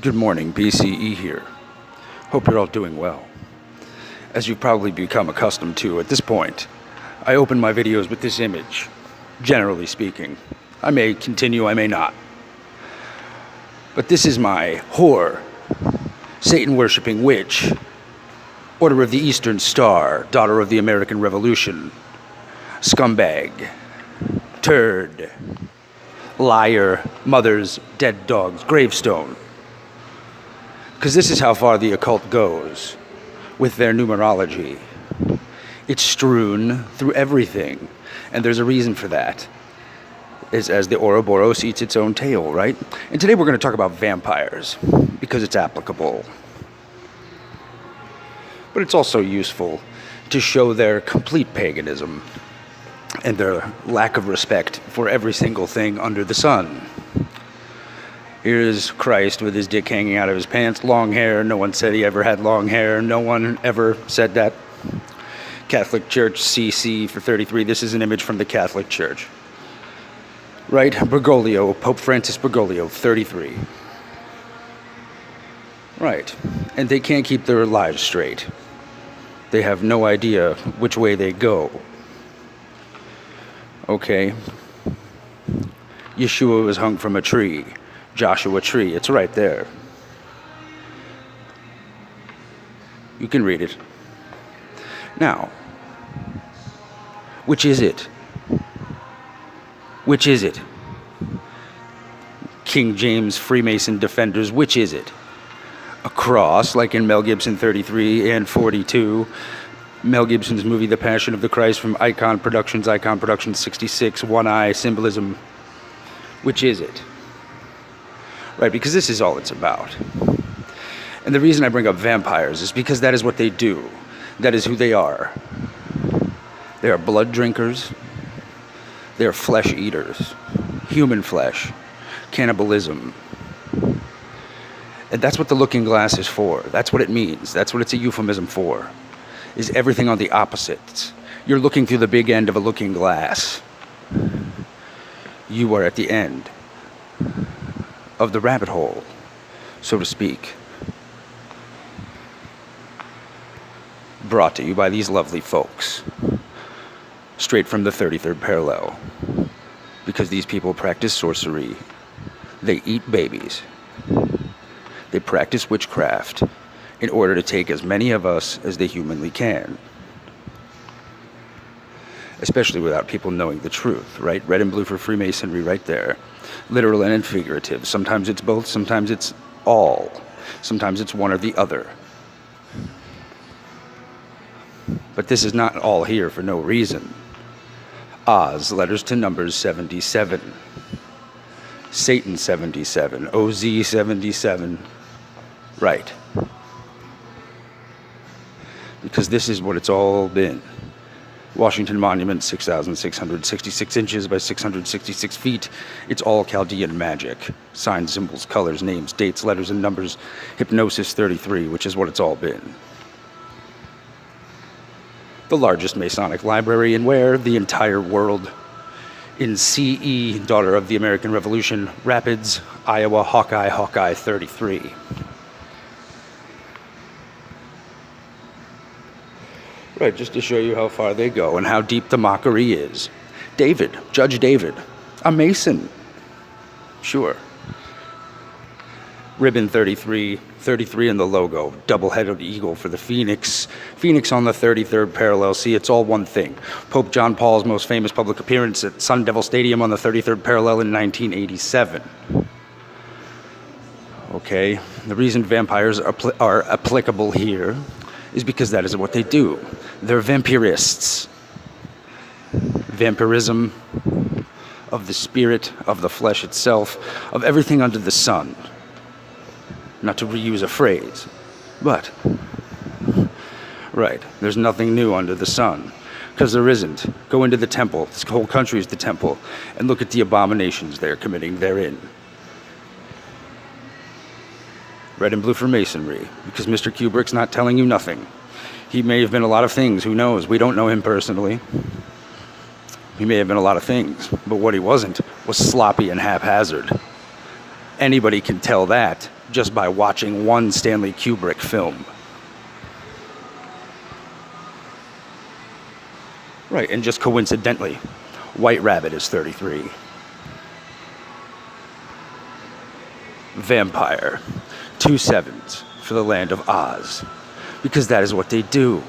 Good morning, B.C.E. here. Hope you're all doing well. As you've probably become accustomed to at this point, I open my videos with this image, generally speaking. I may continue, I may not. But this is my whore, Satan-worshipping witch, Order of the Eastern Star, daughter of the American Revolution, scumbag, turd, liar, mother's dead dog's gravestone. Because this is how far the occult goes with their numerology. It's strewn through everything, and there's a reason for that. Is as the Ouroboros eats its own tail, right? And today we're going to talk about vampires, because it's applicable. But it's also useful to show their complete paganism and their lack of respect for every single thing under the sun. Here's Christ with his dick hanging out of his pants, long hair. No one said he ever had long hair. No one ever said that. Catholic Church, CC for 33. This is an image from the Catholic Church. Right? Bergoglio, Pope Francis Bergoglio, 33. Right. And they can't keep their lives straight. They have no idea which way they go. Okay. Yeshua was hung from a tree. Joshua Tree, it's right there. You can read it. Now, which is it? Which is it? King James Freemason defenders, which is it? A cross, like in Mel Gibson 33 and 42. Mel Gibson's movie The Passion of the Christ from Icon Productions 66, One Eye, symbolism. Which is it? Right, because this is all it's about. And the reason I bring up vampires is because that is what they do. That is who they are. They are blood drinkers. They are flesh eaters. Human flesh. Cannibalism. And that's what the looking glass is for. That's what it means. That's what it's a euphemism for. Is everything on the opposites. You're looking through the big end of a looking glass. You are at the end of the rabbit hole, so to speak. Brought to you by these lovely folks, straight from the 33rd parallel, because these people practice sorcery. They eat babies. They practice witchcraft in order to take as many of us as they humanly can. Especially without people knowing the truth, right? Red and blue for Freemasonry right there. Literal and figurative. Sometimes it's both, sometimes it's all. Sometimes it's one or the other. But this is not all here for no reason. Oz, letters to numbers 77. Satan 77. OZ 77. Right. Because this is what it's all been. Washington Monument, 6,666 inches by 666 feet. It's all Chaldean magic. Signs, symbols, colors, names, dates, letters, and numbers. Hypnosis 33, which is what it's all been. The largest Masonic library in where? The entire world. In CE, daughter of the American Revolution, Rapids, Iowa, Hawkeye 33. Right, just to show you how far they go and how deep the mockery is. David, Judge David, a Mason. Sure. Ribbon 33, 33 in the logo, double-headed eagle for the Phoenix. Phoenix on the 33rd parallel. See, it's all one thing. Pope John Paul's most famous public appearance at Sun Devil Stadium on the 33rd parallel in 1987. Okay, the reason vampires are applicable here is because that is what they do. They're vampirists. Vampirism of the spirit, of the flesh itself, of everything under the sun. Not to reuse a phrase, but, right, there's nothing new under the sun, because there isn't. Go into the temple, this whole country is the temple, and look at the abominations they're committing therein. Red and blue for Masonry, because Mr. Kubrick's not telling you nothing. He may have been a lot of things, who knows? We don't know him personally. He may have been a lot of things, but what he wasn't was sloppy and haphazard. Anybody can tell that just by watching one Stanley Kubrick film. Right, and just coincidentally, White Rabbit is 33. Vampire, 2 sevens for the land of Oz. Because that is what they do.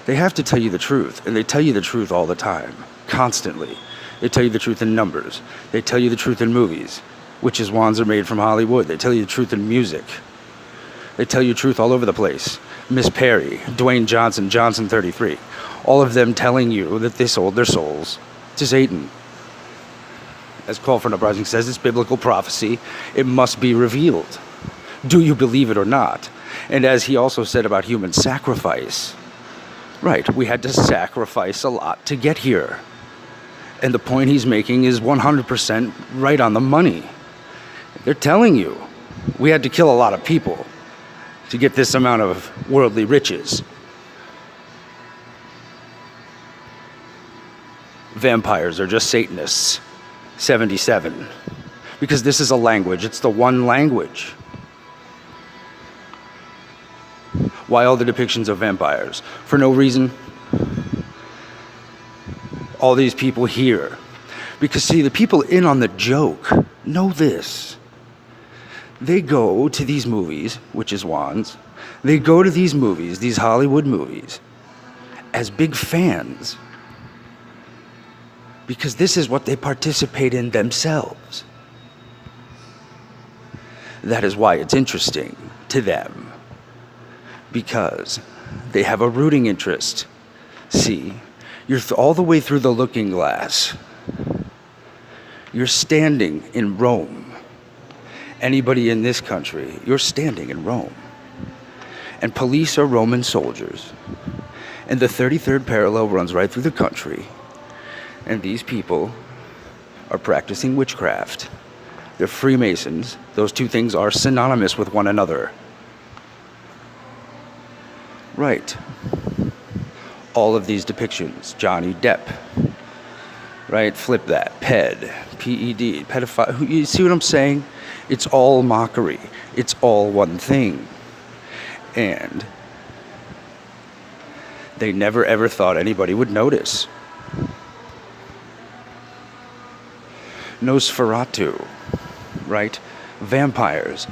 They have to tell you the truth, and they tell you the truth all the time, constantly. They tell you the truth in numbers. They tell you the truth in movies. Witches' wands are made from Hollywood. They tell you the truth in music. They tell you truth all over the place. Miss Perry, Dwayne Johnson, Johnson 33. All of them telling you that they sold their souls to Satan. As Call for an Uprising says, it's biblical prophecy. It must be revealed. Do you believe it or not? And as he also said about human sacrifice, right, we had to sacrifice a lot to get here. And the point he's making is 100% right on the money. They're telling you, we had to kill a lot of people to get this amount of worldly riches. Vampires are just Satanists. 77. Because this is a language, it's the one language. Why all the depictions of vampires? For no reason. All these people here. Because see, the people in on the joke know this. They go to these movies, Witches' Wands. They go to these movies, these Hollywood movies, as big fans. Because this is what they participate in themselves. That is why it's interesting to them. Because they have a rooting interest. See, you're all the way through the looking glass. You're standing in Rome. Anybody in this country, you're standing in Rome. And police are Roman soldiers. And the 33rd parallel runs right through the country. And these people are practicing witchcraft. They're Freemasons. Those two things are synonymous with one another. Right. All of these depictions. Johnny Depp. Right? Flip that. P-E-D. Pedophile. You see what I'm saying? It's all mockery. It's all one thing. And they never ever thought anybody would notice. Nosferatu, right? Vampires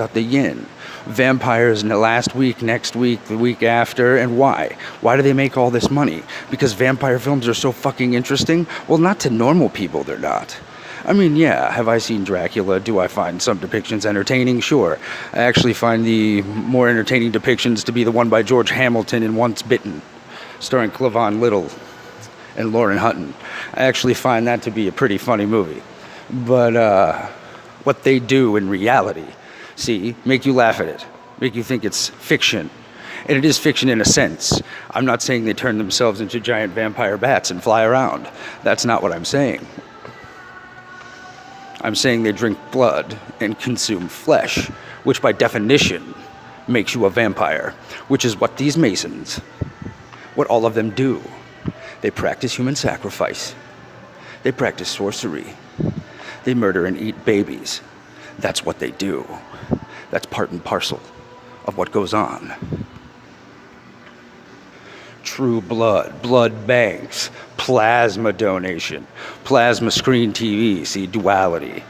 out the yin. Vampires in the last week, next week, the week after, and why? Why do they make all this money? Because vampire films are so fucking interesting? Well, not to normal people, they're not. I mean, yeah, have I seen Dracula? Do I find some depictions entertaining? Sure. I actually find the more entertaining depictions to be the one by George Hamilton in Once Bitten, starring Cleavon Little and Lauren Hutton. I actually find that to be a pretty funny movie. But what they do in reality, see, make you laugh at it, make you think it's fiction. And it is fiction in a sense. I'm not saying they turn themselves into giant vampire bats and fly around. That's not what I'm saying. I'm saying they drink blood and consume flesh, which by definition makes you a vampire, which is what these Masons, what all of them do. They practice human sacrifice. They practice sorcery. They murder and eat babies. That's what they do. That's part and parcel of what goes on. True blood banks, plasma donation, plasma screen TV, see, duality.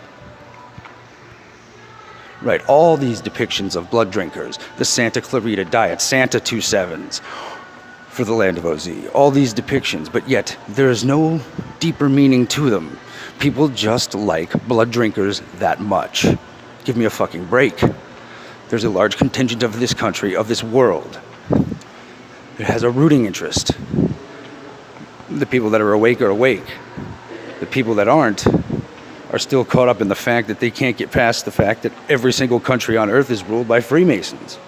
Right, all these depictions of blood drinkers, the Santa Clarita Diet, Santa 2 sevens, for the land of OZ. All these depictions, but yet there is no deeper meaning to them. People just like blood drinkers that much. Give me a fucking break. There's a large contingent of this country, of this world, that has a rooting interest. The people that are awake are awake. The people that aren't are still caught up in the fact that they can't get past the fact that every single country on earth is ruled by Freemasons.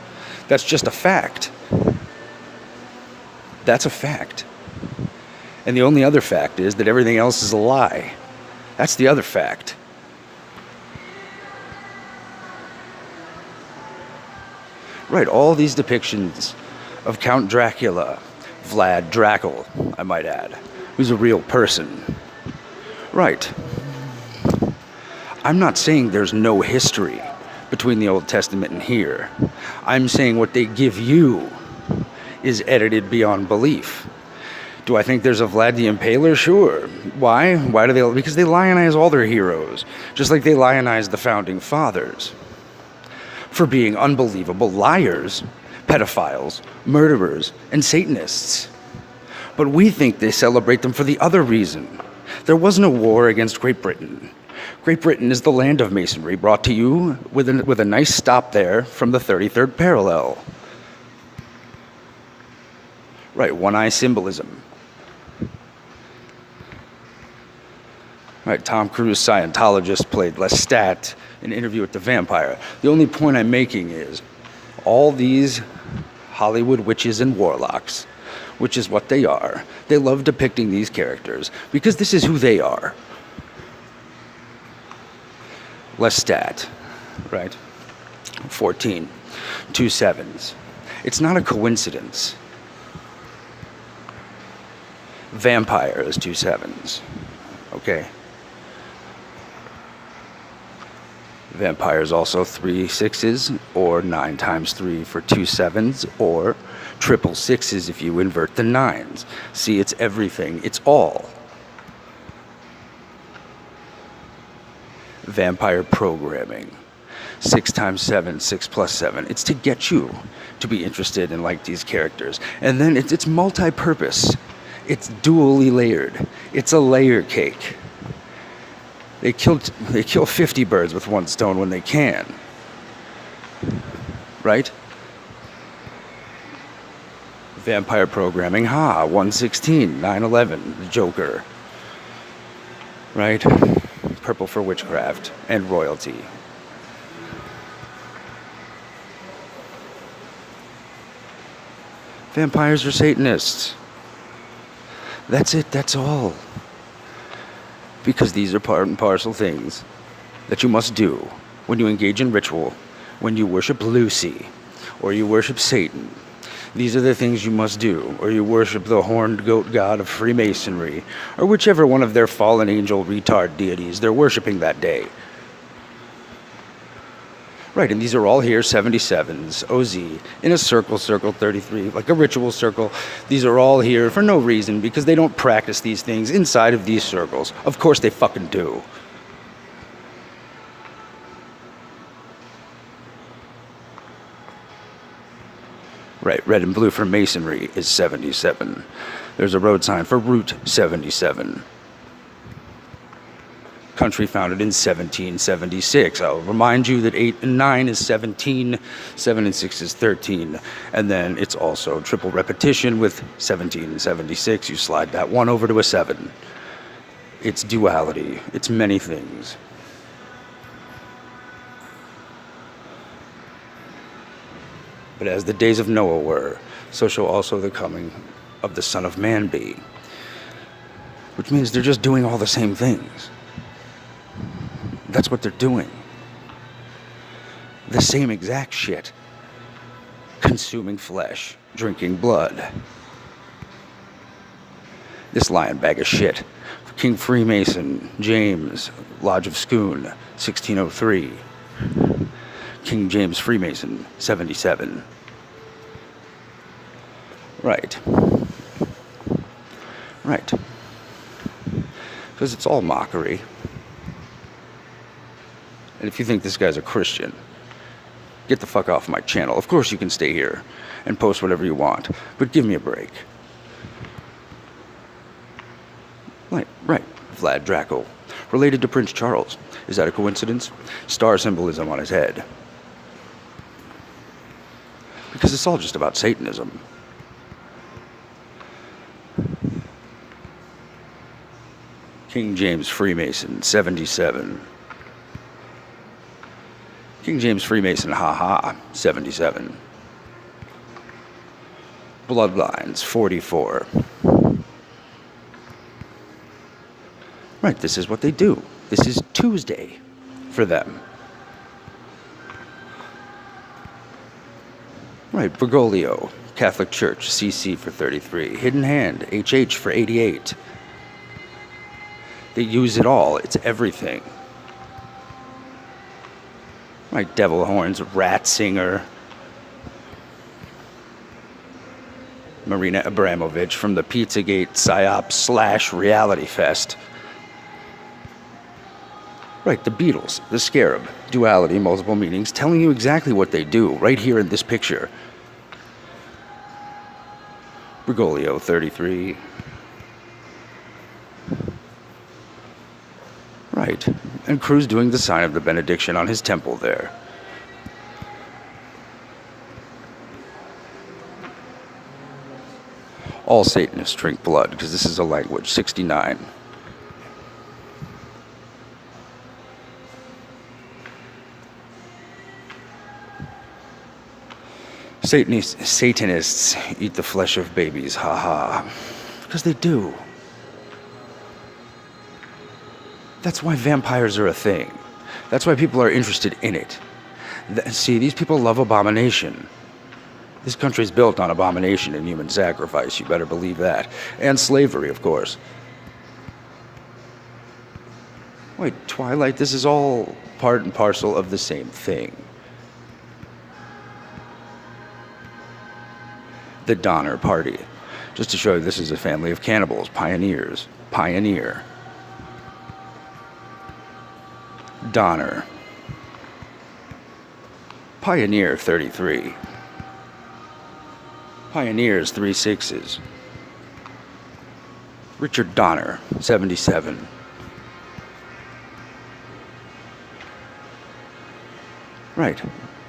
That's just a fact. That's a fact. And the only other fact is that everything else is a lie. That's the other fact. Right, all these depictions of Count Dracula, Vlad Dracul, I might add, who's a real person. Right. I'm not saying there's no history between the Old Testament and here. I'm saying what they give you is edited beyond belief. Do I think there's a Vlad the Impaler? Sure. Why? Why do they? Because they lionize all their heroes, just like they lionize the founding fathers for being unbelievable liars, pedophiles, murderers, and Satanists. But we think they celebrate them for the other reason. There wasn't a war against Great Britain. Great Britain is the land of Masonry, brought to you with a nice stop there from the 33rd parallel. Right, one-eye symbolism. Right, Tom Cruise, Scientologist, played Lestat in Interview with the Vampire. The only point I'm making is all these Hollywood witches and warlocks, which is what they are, they love depicting these characters because this is who they are. Lestat, right? 14, 2 sevens. It's not a coincidence. Vampire is 2 sevens, okay? Vampire is also 3 sixes, or 9 times 3 for 2 sevens, or triple sixes if you invert the nines. See, it's everything. It's all. Vampire programming. 6 times 7, 6 plus 7. It's to get you to be interested in like these characters. And then it's multi-purpose. It's dually layered. It's a layer cake. They kill 50 birds with one stone when they can. Right? Vampire programming, 116, 9/11, the Joker. Right? Purple for witchcraft and royalty. Vampires are Satanists. That's it, that's all. Because these are part and parcel things that you must do when you engage in ritual, when you worship Lucy, or you worship Satan. These are the things you must do, or you worship the horned goat god of Freemasonry, or whichever one of their fallen angel retard deities they're worshiping that day. Right, and these are all here, 77s, OZ, in a circle 33, like a ritual circle. These are all here for no reason, because they don't practice these things inside of these circles. Of course they fucking do. Right, red and blue for Masonry is 77. There's a road sign for Route 77. Country founded in 1776. I'll remind you that 8 and 9 is 17, 7 and 6 is 13. And then it's also triple repetition with 17 and 76. You slide that one over to a 7. It's duality. It's many things. But as the days of Noah were, so shall also the coming of the Son of Man be. Which means they're just doing all the same things. That's what they're doing. The same exact shit. Consuming flesh, drinking blood. This lying bag of shit. King Freemason, James, Lodge of Scone, 1603. King James Freemason, 77. Right. Right. Because it's all mockery. And if you think this guy's a Christian, get the fuck off my channel. Of course you can stay here and post whatever you want, but give me a break. Right. Vlad Draco. Related to Prince Charles. Is that a coincidence? Star symbolism on his head. Because it's all just about Satanism. King James Freemason, 77. King James Freemason, 77. Bloodlines, 44. Right, this is what they do. This is Tuesday for them. Right, Bergoglio, Catholic Church, CC for 33. Hidden Hand, HH for 88. They use it all. It's everything. Right, devil horns, rat singer. Marina Abramovich from the Pizzagate PSYOP / Reality Fest. Right, the Beatles, the Scarab, duality, multiple meanings, telling you exactly what they do right here in this picture. Bergoglio, 33. Right, and Cruz doing the sign of the benediction on his temple there. All Satanists drink blood, because this is a language, 69. Satanists eat the flesh of babies, haha. Because they do. That's why vampires are a thing. That's why people are interested in it. See, these people love abomination. This country's built on abomination and human sacrifice, you better believe that. And slavery, of course. Wait, Twilight, this is all part and parcel of the same thing. The Donner Party. Just to show you, this is a family of cannibals, pioneers. Pioneer. Donner. Pioneer, 33. Pioneers, 3 6s. Richard Donner, 77. Right,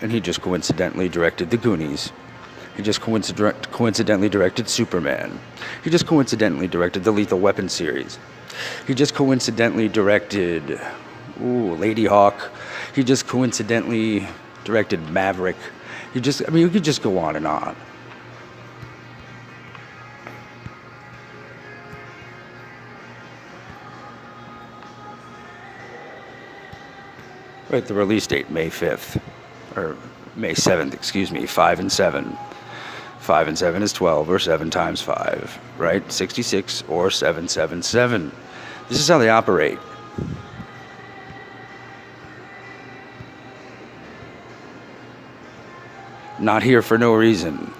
and he just coincidentally directed The Goonies. He just coincidentally directed Superman. He just coincidentally directed the Lethal Weapon series. He just coincidentally directed, Lady Hawk. He just coincidentally directed Maverick. You could just go on and on. Right, the release date, May 5th. Or May 7th, excuse me, 5 and 7. 5 and 7 is 12, or 7 times 5, right? 66, or 777. This is how they operate. Not here for no reason.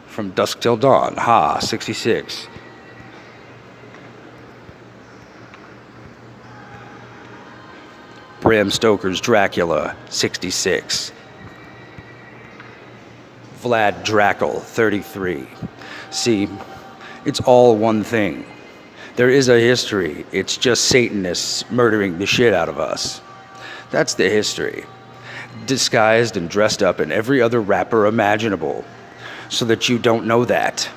From dusk till dawn, 66. Bram Stoker's Dracula, 66. Vlad Dracul, 33. See, it's all one thing. There is a history. It's just Satanists murdering the shit out of us. That's the history. Disguised and dressed up in every other wrapper imaginable, so that you don't know that.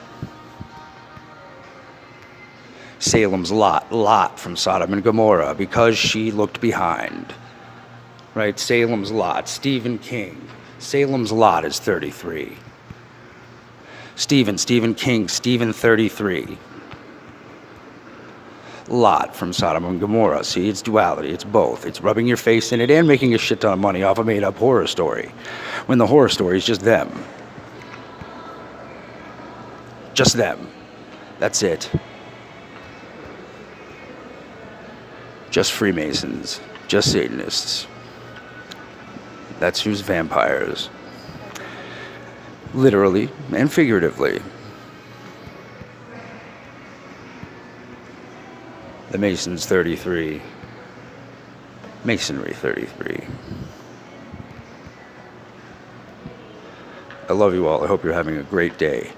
Salem's Lot from Sodom and Gomorrah, because she looked behind. Right, Salem's Lot, Stephen King. Salem's Lot is 33. Stephen King, Stephen 33. Lot from Sodom and Gomorrah. See, it's duality, it's both. It's rubbing your face in it and making a shit ton of money off a made-up horror story, when the horror story is just them. Just them. That's it. Just Freemasons. Just Satanists. That's who's vampires. Literally and figuratively. The Masons, 33. Masonry, 33. I love you all. I hope you're having a great day.